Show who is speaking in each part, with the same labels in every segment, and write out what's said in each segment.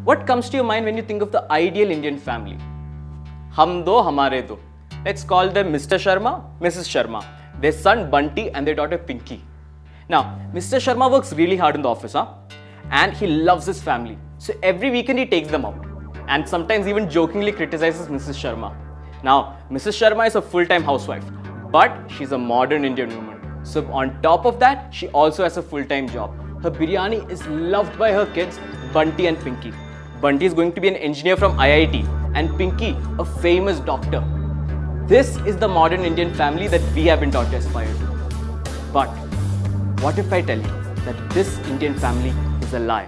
Speaker 1: What comes to your mind when you think of the ideal Indian family? Hum do, hamare do. Let's call them Mr. Sharma, Mrs. Sharma, their son Bunty and their daughter Pinky. Now, Mr. Sharma works really hard in the office, and he loves his family. So every weekend he takes them out and sometimes even jokingly criticizes Mrs. Sharma. Now, Mrs. Sharma is a full-time housewife, but she's a modern Indian woman. So on top of that, she also has a full-time job. Her biryani is loved by her kids, Bunty and Pinky. Bunty is going to be an engineer from IIT and Pinky, a famous doctor. This is the modern Indian family that we have been taught to aspire to. But what if I tell you that this Indian family is a lie?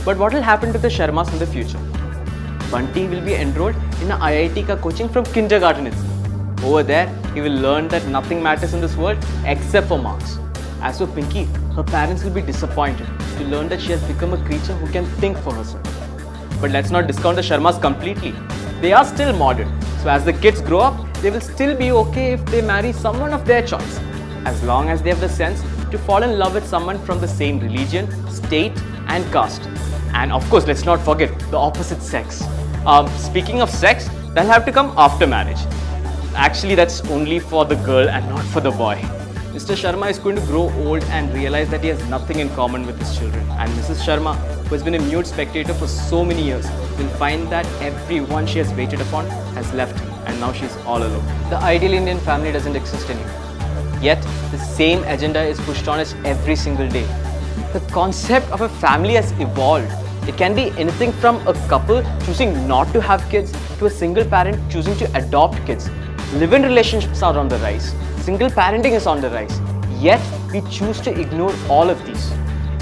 Speaker 1: But what will happen to the Sharmas in the future? Bunty will be enrolled in an IIT ka coaching from kindergarten itself. Over there, he will learn that nothing matters in this world except for marks. As for Pinky, her parents will be disappointed to learn that she has become a creature who can think for herself. But let's not discount the Sharmas completely. They are still modern. So as the kids grow up, they will still be okay if they marry someone of their choice, as long as they have the sense to fall in love with someone from the same religion, state and caste. And of course, let's not forget the opposite sex. Speaking of sex, that'll have to come after marriage. Actually, that's only for the girl and not for the boy. Mr. Sharma is going to grow old and realize that he has nothing in common with his children. And Mrs. Sharma, who has been a mute spectator for so many years, will find that everyone she has waited upon has left and now she's all alone. The ideal Indian family doesn't exist anymore. Yet, the same agenda is pushed on us every single day. The concept of a family has evolved. It can be anything from a couple choosing not to have kids to a single parent choosing to adopt kids. Live-in relationships are on the rise. Single parenting is on the rise. Yet, we choose to ignore all of these.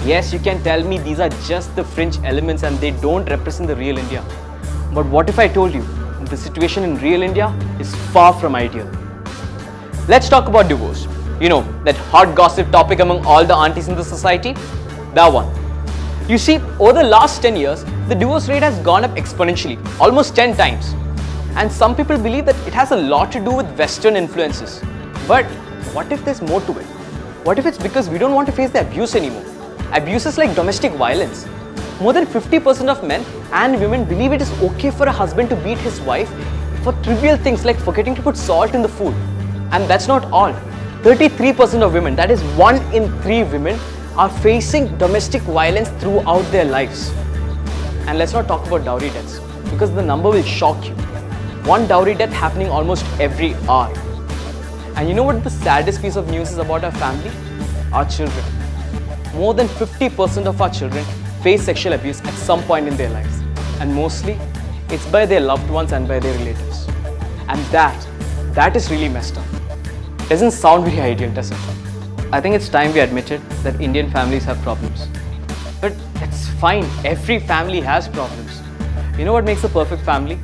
Speaker 1: Yes, you can tell me these are just the fringe elements and they don't represent the real India. But what if I told you that the situation in real India is far from ideal? Let's talk about divorce. You know, that hot gossip topic among all the aunties in the society? That one. You see, over the last 10 years, the divorce rate has gone up exponentially, almost 10 times. And some people believe that it has a lot to do with Western influences. But what if there's more to it? What if it's because we don't want to face the abuse anymore? Abuses like domestic violence. More than 50% of men and women believe it is okay for a husband to beat his wife for trivial things like forgetting to put salt in the food. And that's not all. 33% of women, that is 1 in 3 women, are facing domestic violence throughout their lives. And let's not talk about dowry deaths, because the number will shock you. 1 dowry death happening almost every hour. And you know what the saddest piece of news is about our family? Our children. More than 50% of our children face sexual abuse at some point in their lives. And mostly, it's by their loved ones and by their relatives. And that is really messed up. Doesn't sound very ideal, does it? I think it's time we admitted that Indian families have problems. But it's fine, every family has problems. You know what makes a perfect family?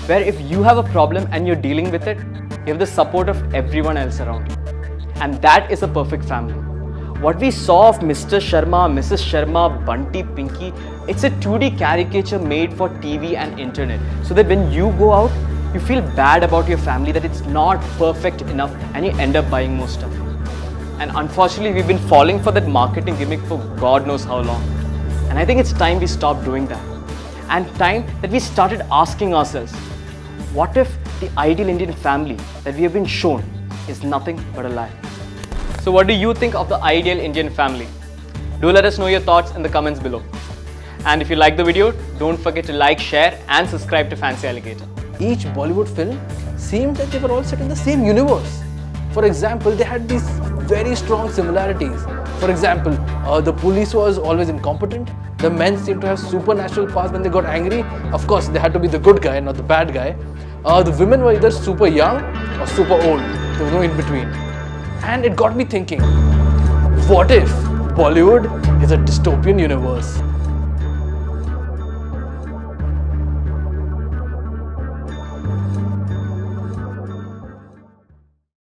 Speaker 1: Where if you have a problem and you're dealing with it, you have the support of everyone else around you. And that is a perfect family. What we saw of Mr. Sharma, Mrs. Sharma, Bunty, Pinky, it's a 2D caricature made for TV and internet. So that when you go out, you feel bad about your family, that it's not perfect enough and you end up buying more stuff. And unfortunately, we've been falling for that marketing gimmick for God knows how long. And I think it's time we stop doing that. And time that we started asking ourselves, what if the ideal Indian family that we have been shown is nothing but a lie? So what do you think of the ideal Indian family? Do let us know your thoughts in the comments below. And if you like the video, don't forget to like, share and subscribe to Fancy Alligator.
Speaker 2: Each Bollywood film seemed that they were all set in the same universe. For example, they had these very strong similarities. For example, the police was always incompetent. The men seemed to have supernatural powers when they got angry. Of course, they had to be the good guy, not the bad guy. The women were either super young or super old. There was no in between. And it got me thinking, what if Bollywood is a dystopian universe?